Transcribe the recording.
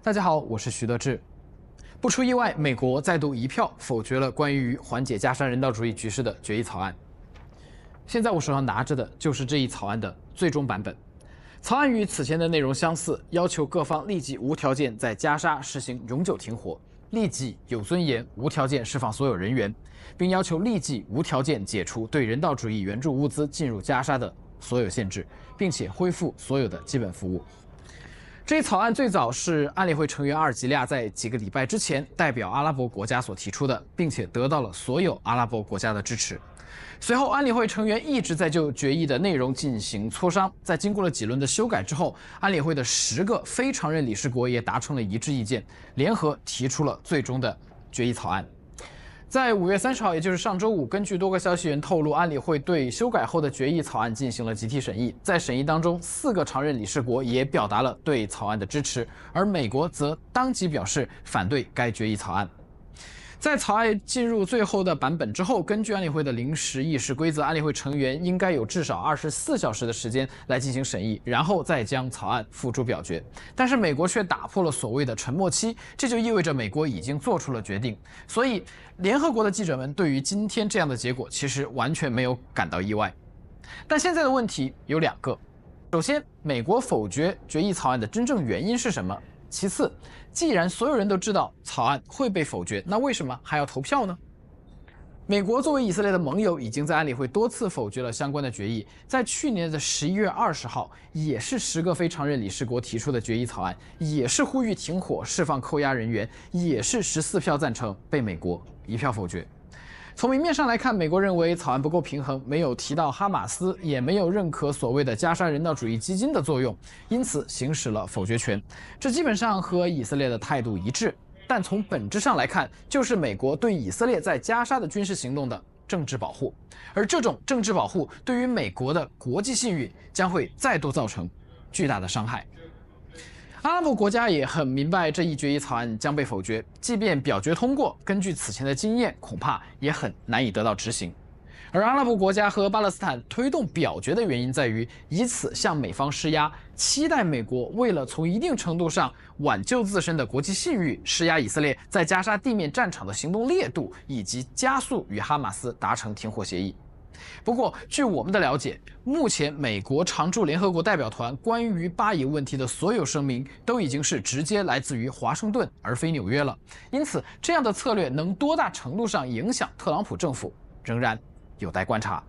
大家好，我是徐德志。不出意外，美国再度一票否决了关于缓解加沙人道主义局势的决议草案。现在我手上拿着的就是这一草案的最终版本。草案与此前的内容相似，要求各方立即无条件在加沙实行永久停火，立即有尊严、无条件释放所有人员，并要求立即无条件解除对人道主义援助物资进入加沙的所有限制，并且恢复所有的基本服务。这一草案最早是安理会成员阿尔及利亚在几个礼拜之前代表阿拉伯国家所提出的，并且得到了所有阿拉伯国家的支持。随后，安理会成员一直在就决议的内容进行磋商，在经过了几轮的修改之后，安理会的10个非常任理事国也达成了一致意见，联合提出了最终的决议草案。在5月30号，也就是上周五，根据多个消息源透露，安理会对修改后的决议草案进行了集体审议。在审议当中，4个常任理事国也表达了对草案的支持，而美国则当即表示反对该决议草案。在草案进入最后的版本之后，根据安理会的临时议事规则，安理会成员应该有至少24小时的时间来进行审议，然后再将草案付诸表决。但是美国却打破了所谓的沉默期，这就意味着美国已经做出了决定。所以，联合国的记者们对于今天这样的结果其实完全没有感到意外。但现在的问题有2个：首先，美国否决决议草案的真正原因是什么？其次，既然所有人都知道草案会被否决，那为什么还要投票呢？美国作为以色列的盟友，已经在安理会多次否决了相关的决议。在去年的11月20号，也是10个非常任理事国提出的决议草案，也是呼吁停火、释放扣押人员，也是14票赞成，被美国1票否决。从明面上来看，美国认为草案不够平衡，没有提到哈马斯，也没有认可所谓的加沙人道主义基金的作用，因此行使了否决权。这基本上和以色列的态度一致，但从本质上来看，就是美国对以色列在加沙的军事行动的政治保护，而这种政治保护对于美国的国际信誉将会再度造成巨大的伤害。阿拉伯国家也很明白这一决议草案将被否决，即便表决通过，根据此前的经验，恐怕也很难以得到执行。而阿拉伯国家和巴勒斯坦推动表决的原因在于，以此向美方施压，期待美国为了从一定程度上挽救自身的国际信誉，施压以色列在加沙地面战场的行动烈度，以及加速与哈马斯达成停火协议。不过，据我们的了解，目前美国常驻联合国代表团关于巴以问题的所有声明都已经是直接来自于华盛顿而非纽约了。因此，这样的策略能多大程度上影响特朗普政府，仍然有待观察。